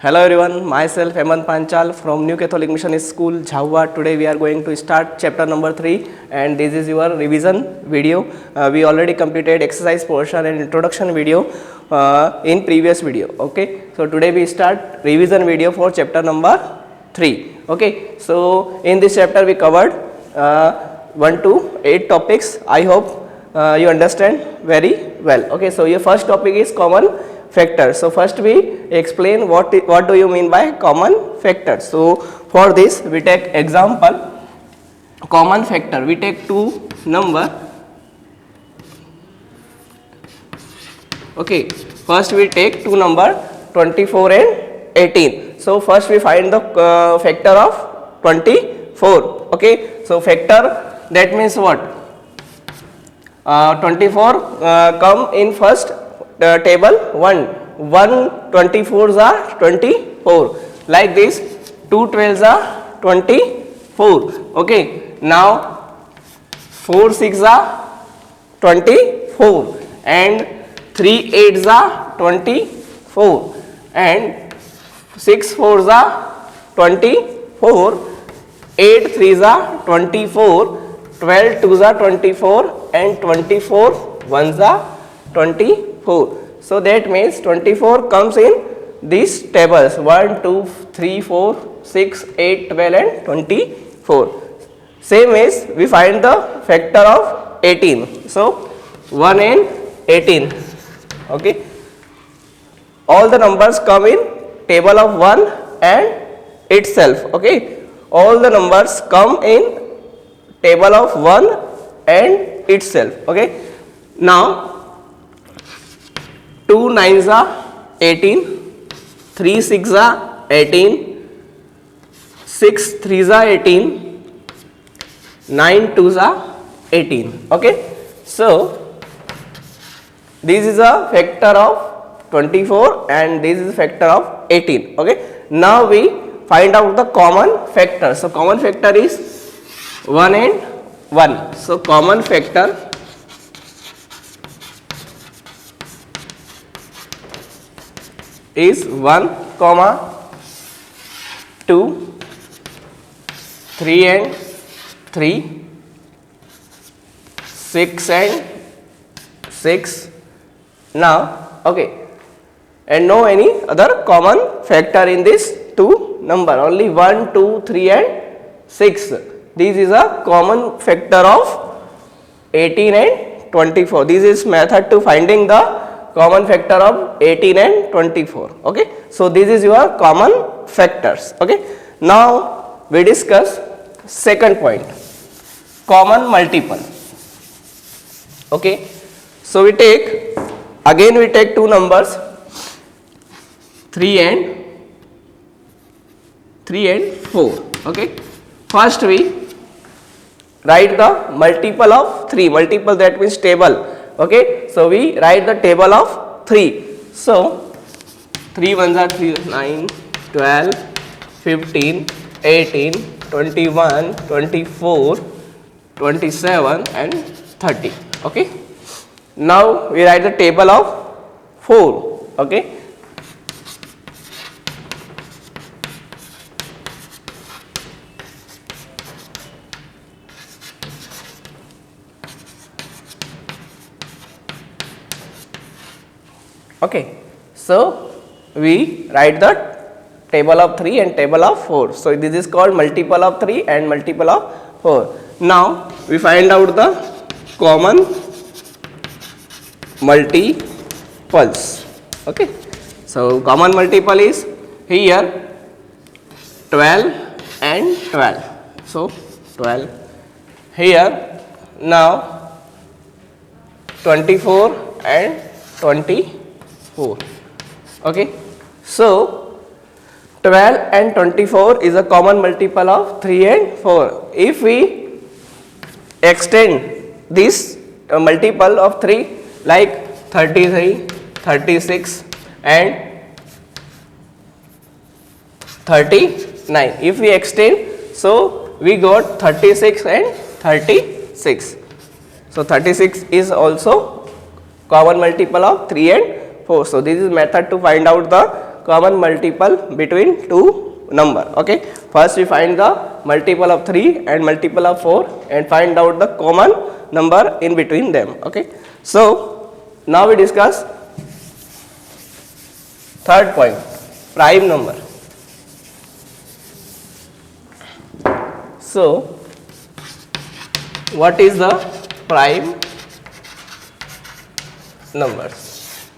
Hello everyone, myself Hemant Panchal from New Catholic Mission School, Jhavua. Today we are going to start chapter number 3 and this is your revision video. We already completed exercise portion and introduction video in previous video. Okay, so today we start revision video for chapter number 3. Okay, so in this chapter we covered 1 to 8 topics. I hope you understand very well. Okay, so your first topic is common factors. So first we explain what do you mean by common factors. So for this we take example common factor. We take two number. Okay, first we take two number 24 and 18. So first we find the factor of 24. Okay, so factor, that means what? 24 come in first table 1. 24s are 24. Like this, 2 12s are 24. Okay, now 4 6 are 24 and 3 8s are 24 and 6 4s are 24, 8 3s are 24, 12 2s are 24 and 24 1s are 24. So that means 24 comes in these tables 1, 2, 3, 4, 6, 8, 12 and 24. Same as we find the factor of 18. So 1 and 18. Okay. All the numbers come in table of 1 and itself. Okay. All the numbers come in table of 1 and itself. Okay. Now 2 9s are 18, 3 6 are 18, 6 3s are 18, 9 2s are 18. Okay. So this is a factor of 24 and this is a factor of 18. Okay. Now we find out the common factor. So common factor is 1 and 1. So common factor is 1, 2, 3 and 3, 6 and 6. Now, okay, and no any other common factor in this two number, only 1, 2, 3 and 6. This is a common factor of 18 and 24. This is method to finding the common factor of 18 and 24. Okay, so this is your common factors. Okay, now we discuss second point, common multiple. Okay, so we take two numbers 3 and 4. Okay, first we write the multiple of 3. Multiple, that means table. Okay, so we write the table of 3. So 3 ones are 3, 9, 12, 15, 18, 21, 24, 27 and 30. Okay, now we write the table of 4. Okay, okay, so we write the table of 3 and table of 4. So this is called multiple of 3 and multiple of 4. Now we find out the common multiples. Okay, so common multiple is here 12 and 12. So 12 here, now 24 and 24. Okay, so 12 and 24 is a common multiple of 3 and 4. If we extend this multiple of 3 like 33, 36 and 39, if we extend, so we got 36 and 36. So 36 is also common multiple of 3 and 4. So this is method to find out the common multiple between two number. Okay, first we find the multiple of 3 and multiple of 4 and find out the common number in between them. Okay, so now we discuss third point, prime number. So what is the prime numbers?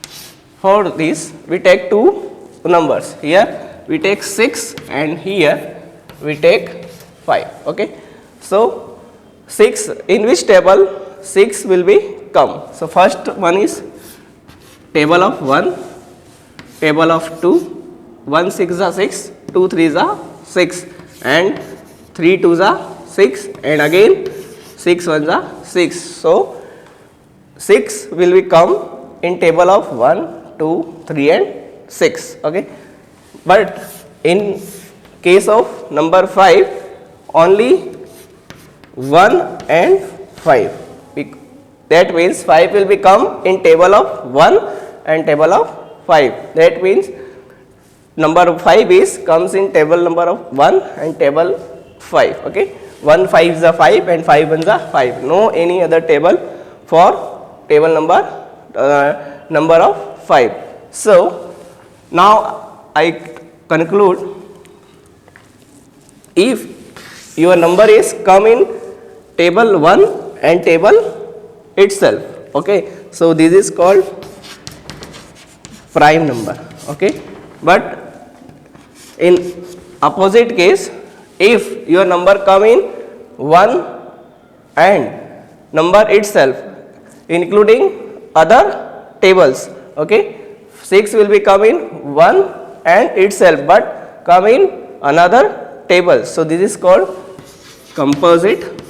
For this we take two numbers, here we take 6 and here we take 5. Okay, so 6, in which table 6 will be come? So first one is table of 1, table of 2, 1 6 are 6, 2 3 are 6 and 3 2 are 6 and again 6 1 are 6. So 6 will be come in table of 1, 2, 3 and 6. Okay, but in case of number 5 only 1 and 5. That means 5 will become in table of 1 and table of 5. That means number 5 is comes in table number of 1 and table 5. Okay, 1 5 is a 5 and 5 1 is a 5. No any other table for table number of 5. So now I conclude, if your number is come in table 1 and table itself. Okay, so this is called prime number. Okay, but in opposite case, if your number come in 1 and number itself including other tables. Okay, 6 will be come in 1 and itself but come in another table. So this is called composite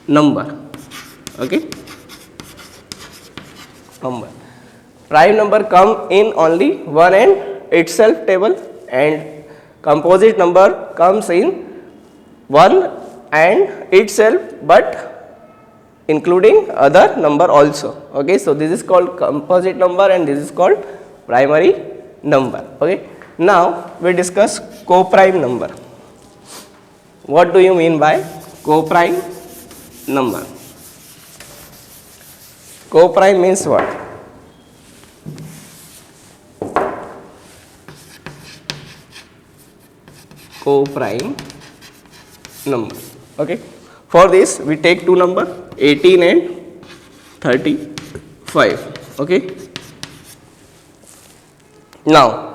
number. Okay, number. Prime number come in only 1 and itself table and composite number comes in 1 and itself but including other number also. Okay, so this is called composite number and this is called primary number. Okay, now we discuss co-prime number. What do you mean by co-prime number? Co-prime means what? Co-prime number. Okay, for this we take two number 18 and 35. Okay, now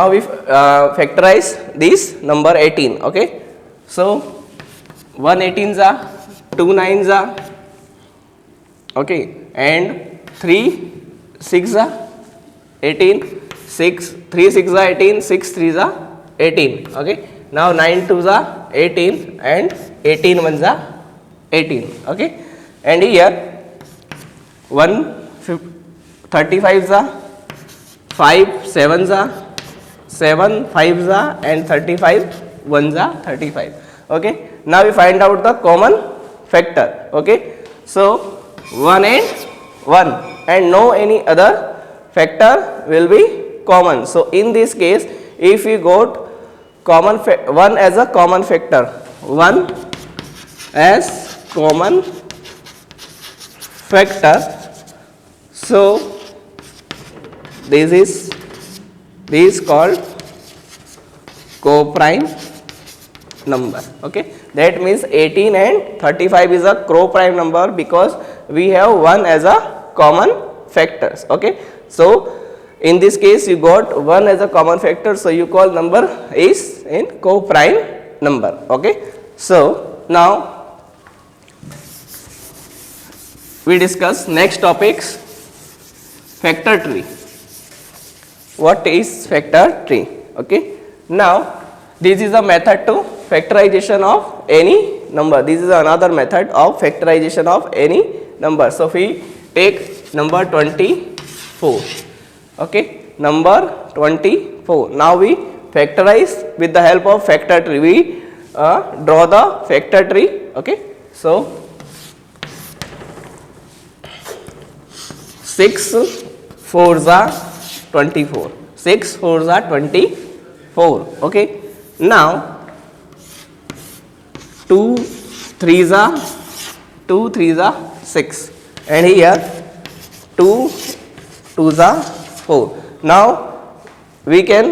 we factorize this number 18. Okay, so 1 18s are 2 9s are, okay, and 3 6 are 18, 6 3 6 are 18, 6 3s are 18. Okay, now 9 2s are 18 and 18 1s are 18. Okay, and here 35s are 5 7s are 7 5s are and 35 1s are 35. Okay, now we find out the common factor. Okay, so 1 and 1 and no any other factor will be common. So in this case, if we got common 1 as a common factor, 1 as common factor, so this is called co-prime number. Okay, that means 18 and 35 is a co-prime number because we have 1 as a common factors. Okay, so in this case you got 1 as a common factor, so you call number is in co-prime number. Okay, so now we discuss next topics, factor tree. What is factor tree? Okay, now this is a method to factorization of any number. This is another method of factorization of any number. So we take number 24. Okay, number 24. Now we factorize with the help of factor tree. We draw the factor tree. Okay, so 6 4s are 24. 6 4s are 24. Okay. Now 2 3s are 6, and here 2 2s are 4. Now we can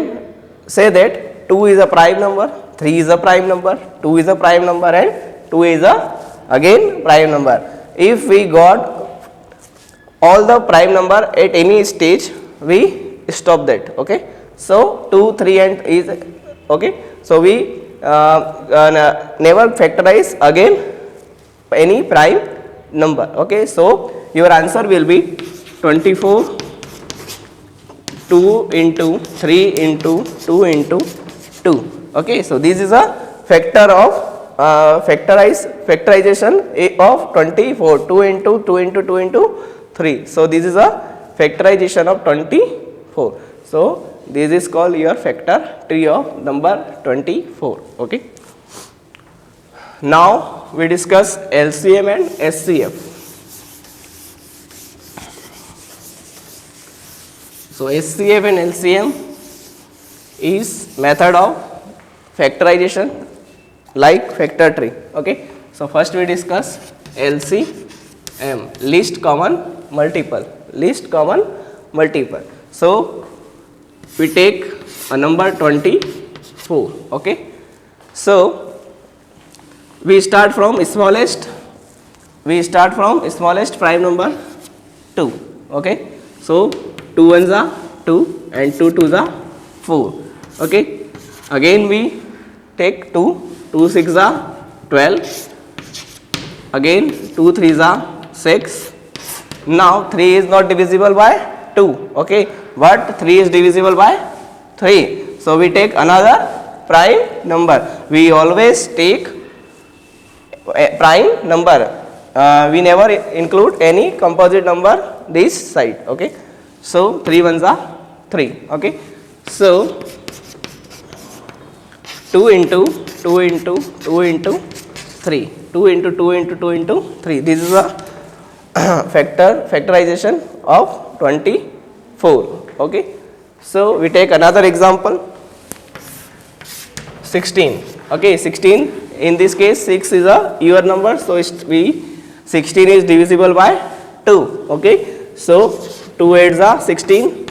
say that 2 is a prime number, 3 is a prime number, 2 is a prime number, and 2 is a again prime number. If we got all the prime number at any stage, we stop that. Okay. So 2 3 and is okay. So we never factorize again any prime number. Okay. So your answer will be 24 2 into 3 into 2 into 2. Okay. So this is a factor of factorization of 24, 2 into 2 into 2 into 3. So this is a factorization of 24. So this is called your factor tree of number 24. Okay. Now we discuss LCM and SCF. So SCF and LCM is method of factorization like factor tree. Okay. So first we discuss LCM, least common multiple. So we take a number 24. Okay. So we start from smallest prime number 2. Okay. So 2 ones are 2 and 2 twos are 4. Okay. Again we take 2 6 are 12. Again 2 3s are 6. Now 3 is not divisible by 2. Okay. But 3 is divisible by 3. So we take another prime number. We always take a prime number. We never include any composite number this side. Okay. So 3 ones are 3. Okay. So 2 into 2 into 2 into 3. 2 into 2 into 2 into 3. This is a factorization of 24. Okay. So we take another example, 16. Okay. 16, in this case 6 is a even number, so 16 is divisible by 2. Okay. So 2 8s are 16,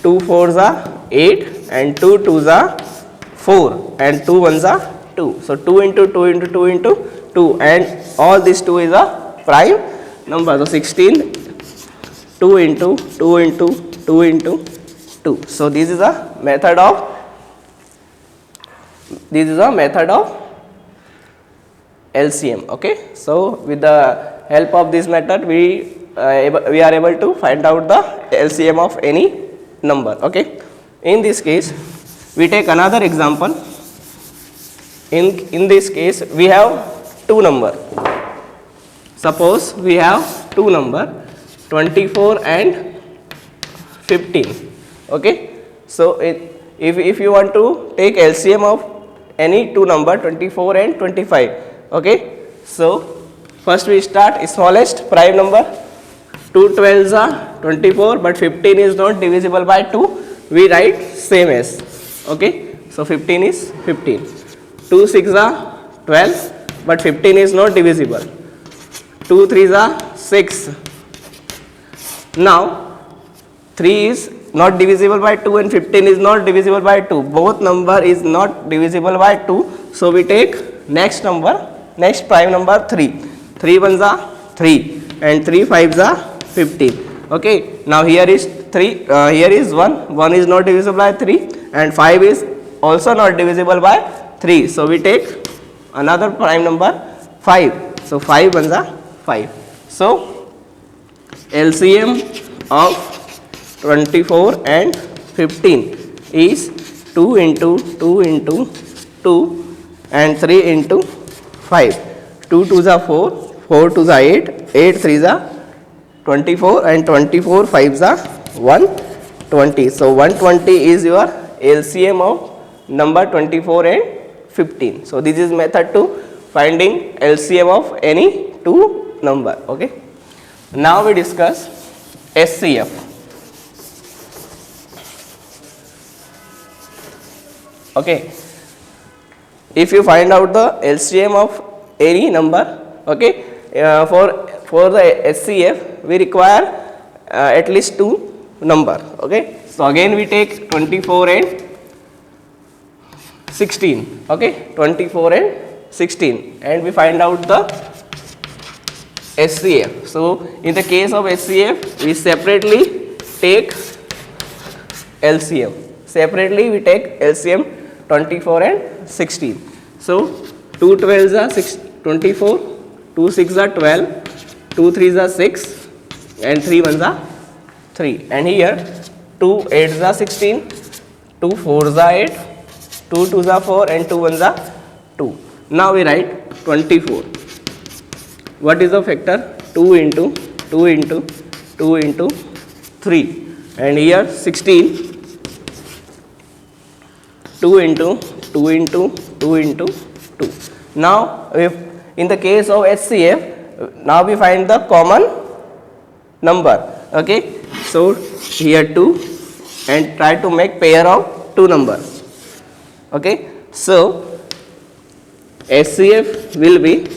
2 4s are 8, and 2 2s are 4, and 2 1s are 2. So 2 into 2 into 2 into 2, and all this 2 is a prime number. So 16, 2 into 2 into 2 into 2. So this is a method of LCM. Okay. So with the help of this method, we are able to find out the LCM of any number. Okay. In this case, we take another example. In this case, we have two number. Suppose we have two number, 24 and 15. Okay. So if you want to take LCM of any two number, 24 and 25. Okay. So first we start smallest prime number. 2 12s are 24, but 15 is not divisible by 2. We write same as. Okay. So 15 is 15. 2 6 are 12, but 15 is not divisible. 2 3s are 6. Now 3 is not divisible by 2 and 15 is not divisible by 2. Both number is not divisible by 2. So we take next prime number 3. 3 ones are 3 and 3 5s are 15. Okay. Now here is 3, here is 1. 1 is not divisible by 3 and 5 is also not divisible by 3. So we take another prime number 5. So 5 ones are 5. So LCM of 24 and 15 is 2 into 2 into 2 and 3 into 5. 2 2s are 4, 4 2s are 8, 8 3s are 24, and 24 5s are 120. So 120 is your LCM of number 24 and 15. So this is method to finding LCM of any two number. Okay. Now we discuss SCF. Okay, if you find out the LCM of any number, okay, for the SCF we require at least 2 number. Okay, so again we take 24 and 16. Okay, 24 and 16, and we find out the SCF. So in the case of SCF we separately take LCM. Separately we take LCM 24 and 16. So 2 12s are 24, 2 6 are 12, 2 3s are 6, and 3 1s are 3. And here 2 8s are 16, 2 4s are 8, 2 2s are 4, and 2 1s are 2. Now we write 24. What is the factor? 2 into 2 into 2 into 3. And here 16. 2 into 2 into 2 into 2. Now, if in the case of SCF, now we find the common number. Okay, so here 2, and try to make pair of 2 numbers. Okay, so SCF will be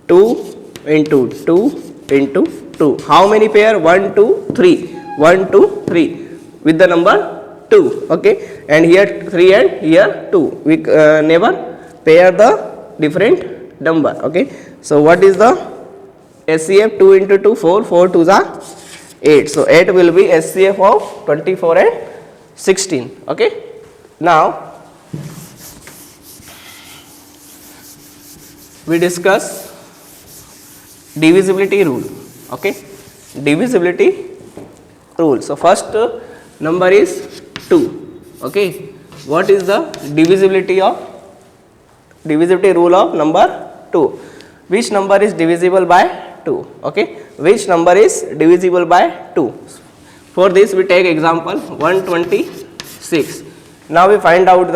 2 into 2 into 2. How many pair? 1 2 3. 1 2 3 with the number 2. Okay, and here 3 and here 2. We never pair the different number. Okay, so what is the SCF? 2 into 2 4, 4 2s are 8. So 8 will be SCF of 24 and 16. Okay, now we discuss divisibility rule. Okay, divisibility rule. So first number is 2. Okay, what is the divisibility rule of number 2? Which number is divisible by 2? Okay, which number is divisible by 2? For this we take example 126. Now we find out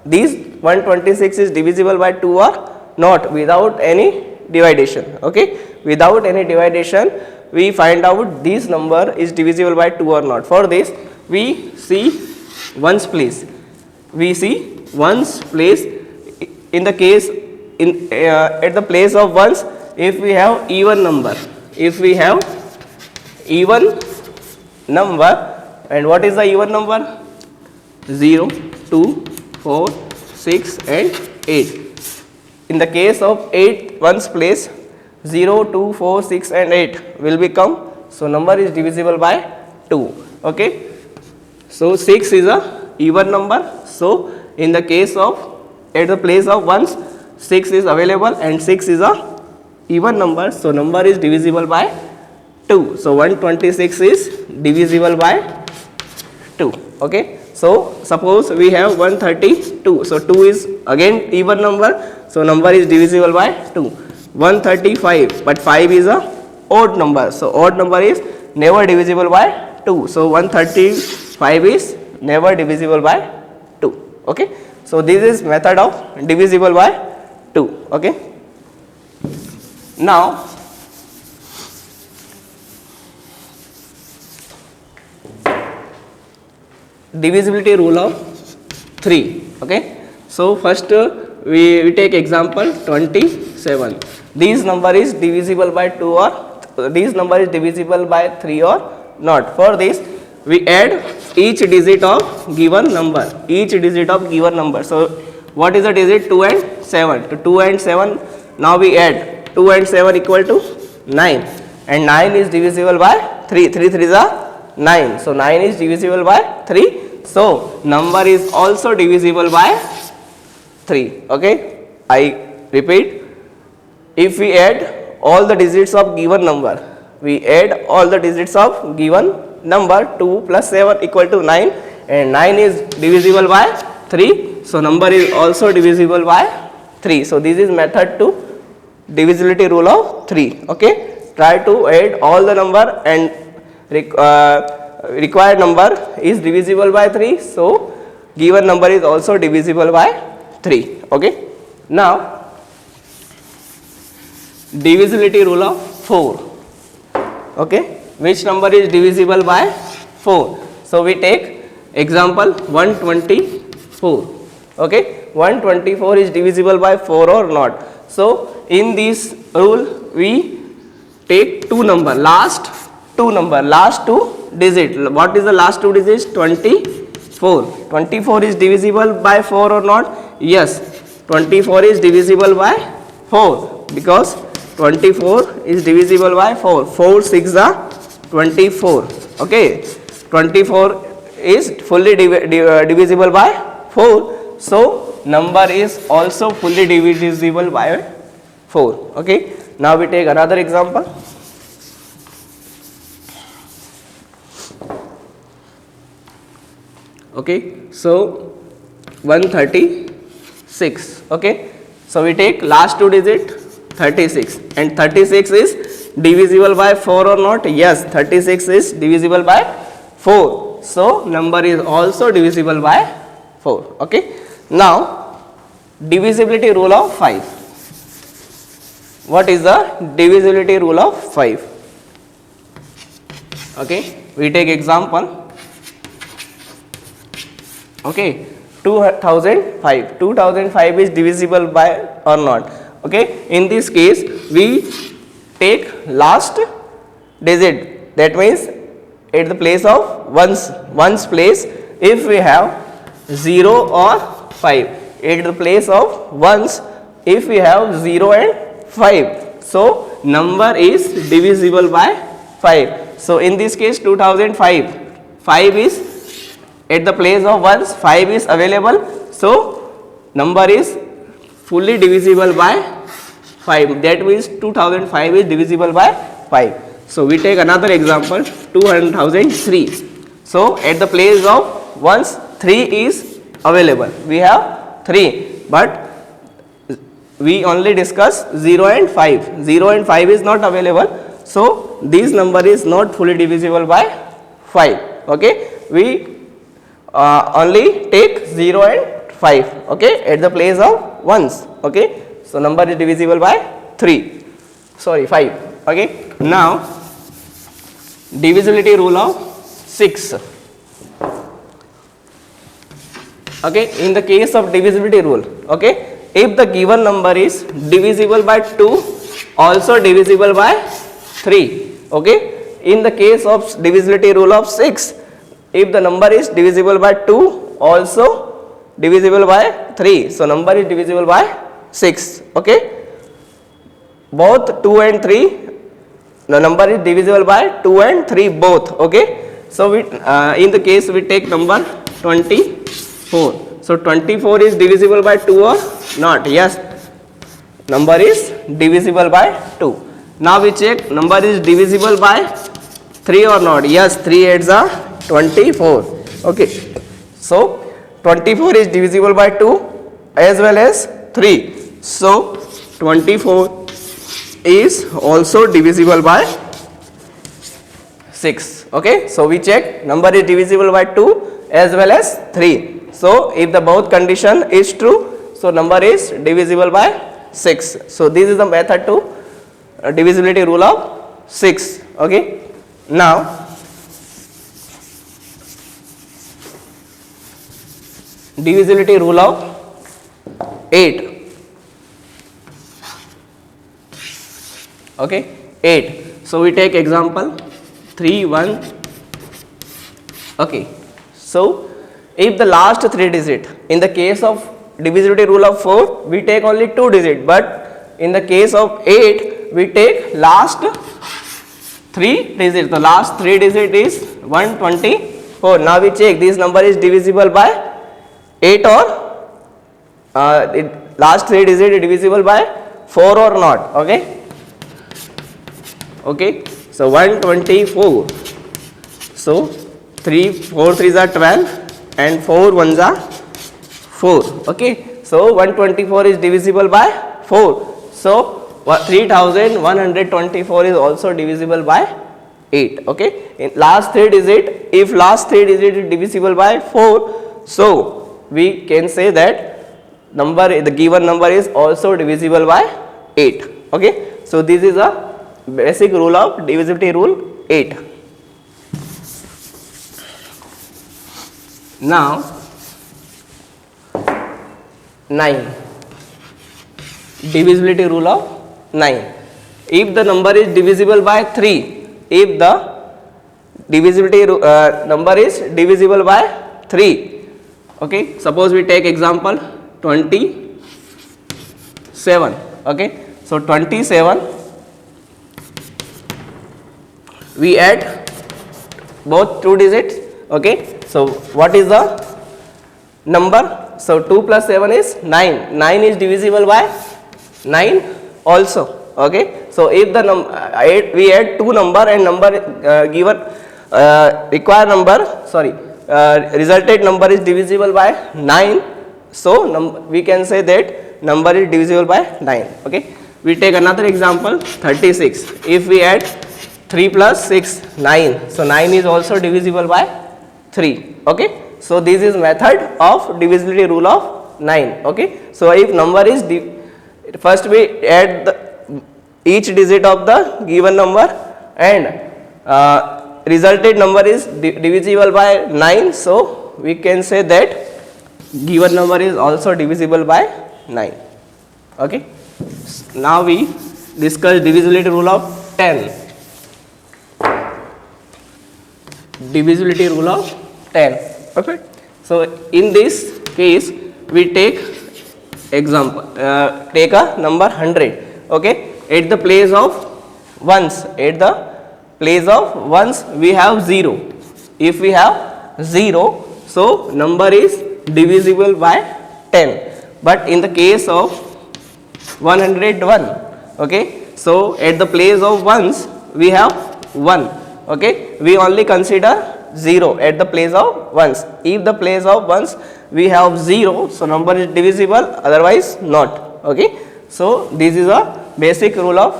these 126 is divisible by 2 or not without any dividation. Okay, without any dividation we find out this number is divisible by 2 or not. For this we see ones place. We see ones place. In the case at the place of ones, if we have even number, and what is the even number? 0 2 4 6 and 8. In the case of 8 ones place, 0 2 4 6 and 8 will become, so number is divisible by 2. Okay, so 6 is a even number. So in the case of at the place of ones, 6 is available and 6 is a even number. So number is divisible by 2. So 126 is divisible by 2. Okay, so suppose we have 132. So 2 is again even number. So number is divisible by 2. 135, but 5 is a odd number. So odd number is never divisible by 2. So 135 is never divisible by 2. Okay, so this is method of divisible by 2. Okay, now divisibility rule of 3. Okay, so first we take example 27. This number is divisible by 2 or this number is divisible by 3 or not. For this we add each digit of given number. So what is the digit? 2 and 7. To 2 and 7 now we add 2 and 7 equal to 9, and 9 is divisible by 3. 3 3s are 9. So 9 is divisible by 3. So number is also divisible by 3. Okay, I repeat, if we add all the digits of given number, 2 plus 7 equal to 9, and 9 is divisible by 3. So number is also divisible by 3. So this is method to divisibility rule of 3. Okay, try to add all the number and required number is divisible by 3. So given number is also divisible by 3. Okay, now divisibility rule of 4. Okay, which number is divisible by 4? So we take example 124. Okay, 124 is divisible by 4 or not. So in this rule we take two number, last two digit. What is the last two digits? 24. 24 is divisible by 4 or not? Yes, 24 is divisible by 4 because 24 is divisible by 4. 4 6 are 24. Okay, 24 is fully divisible by 4. So number is also fully divisible by 4. Okay, now we take another example. Okay, so 136. Okay, so we take last two digit 36, and 36 is divisible by 4 or not? Yes, 36 is divisible by 4. So number is also divisible by 4. Okay, now divisibility rule of 5. What is the divisibility rule of 5? Okay, we take example. Okay, 2005. 2005 is divisible by or not? Okay, in this case we take last digit, that means at the place of ones place, if we have 0 or 5, at the place of ones if we have 0 and 5, so number is divisible by 5. So in this case 2005, 5 is at the place of ones, 5 is available, so number is fully divisible by 5. That means 2005 is divisible by 5. So we take another example, 200,003. So at the place of ones, 3 is available. We have 3, but we only discuss 0 and 5. 0 and 5 is not available. So this number is not fully divisible by 5. Okay, we only take 0 and 5. Okay, at the place of ones. Okay, so number is divisible by 5. Okay, now divisibility rule of 6. Okay, in the case of divisibility rule, okay, if the given number is divisible by 2, also divisible by 3. Okay, in the case of divisibility rule of 6, if the number is divisible by 2, also divisible by 3, so number is divisible by 6. Okay, both 2 and 3, the number is divisible by 2 and 3 both. Okay, so we in the case we take number 24. So 24 is divisible by 2 or not? Yes, number is divisible by 2. Now we check number is divisible by 3 or not? Yes, 3 8s are 24. Okay, so 24 is divisible by 2 as well as 3. So 24 is also divisible by 6. Okay, so we check number is divisible by 2 as well as 3. So if the both condition is true, so number is divisible by 6. So this is the method to divisibility rule of 6. Okay, now divisibility rule of 8. Okay, 8. So we take example 3 1. Okay, so if the last 3 digit, in the case of divisibility rule of 4 we take only 2 digit, but in the case of 8 we take last 3 digit. The last 3 digit is 124. Now we check this number is divisible by 8 or last 3 digit is divisible by 4 or not. Okay, okay, so 124. So 3 4 3s are 12 and 4 1s are 4. Okay, so 124 is divisible by 4. So 3124 is also divisible by 8. Okay, in last 3 digit, if last 3 digit is divisible by 4, so we can say that number, the given number is also divisible by 8. Okay, so this is a basic rule of divisibility rule 8. Now 9. Divisibility rule of 9. If the number is divisible by 3, if the divisibility number is divisible by 3, okay, suppose we take example 27, okay, so 27, we add both two digits, okay, so what is the number? So 2 plus 7 is 9, 9 is divisible by 9 also, okay. So if the we add two number and number given required number, resulted number is divisible by 9, so we can say that number is divisible by 9, okay. We take another example 36, if we add 3 plus 6, 9, so 9 is also divisible by 3, okay. So this is method of divisibility rule of 9, okay. So if number is first we add each digit of the given number and resulted number is divisible by 9, so we can say that given number is also divisible by 9, okay. Now we discuss divisibility rule of 10. Divisibility rule of 10, okay. So in this case we take example, take a number 100, okay. At the place of ones, we have 0. If we have 0, so number is divisible by 10. But in the case of 101, okay, so at the place of ones we have 1, okay, we only consider 0 at the place of ones. If the place of ones we have 0, so number is divisible, otherwise not, okay. So this is a basic rule of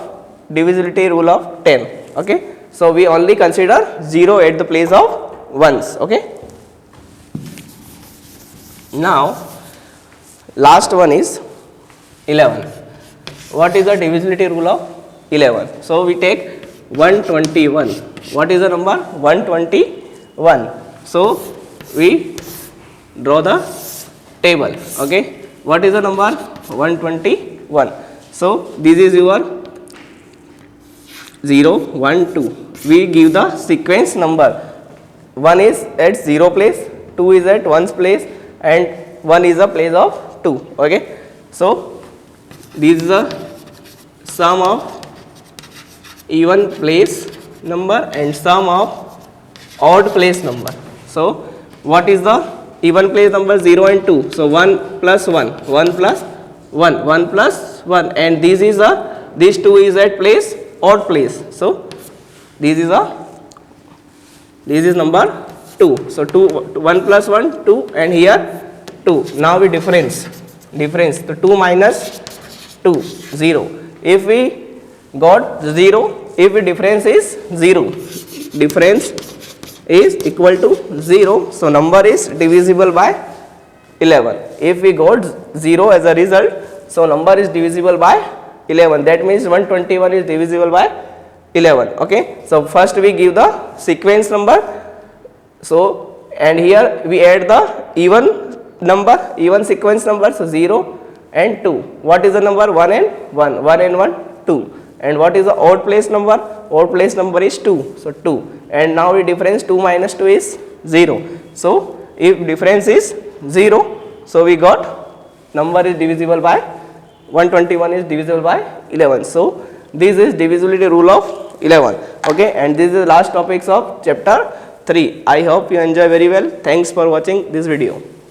divisibility rule of 10, okay. So we only consider 0 at the place of ones, okay. Now last one is 11. What is the divisibility rule of 11? So we take 121. What is the number? 121. So we draw the table, okay. What is the number? 121. So this is your 0, 1, 2. We give the sequence number. 1 is at 0 place, 2 is at 1's place, and 1 is the place of 2, okay. So this is the sum of even place number and sum of odd place number. So what is the even place number? 0 and 2. So 1 plus 1, 1 plus 1, 1 plus 1, and this is this 2 is at place odd place. So this is number 2. So 1 plus 1, 2, and here 2. Now we difference. So 2 minus 2, 0. If we got 0, if the difference is 0, difference is equal to 0, so number is divisible by 11. If we got 0 as a result, so number is divisible by 11. That means 121 is divisible by 11, okay. So first we give the sequence number, so and here we add the even number, even sequence number, so 0 and 2. What is the number? 1 and 1, 1 and 1, 2. And what is the odd place number? Odd place number is 2, so 2. And now we difference 2 minus 2 is 0. So if difference is 0, so we got number is divisible by 121 is divisible by 11. So this is divisibility rule of 11, okay. And this is the last topics of chapter 3. I hope you enjoy very well. Thanks for watching this video.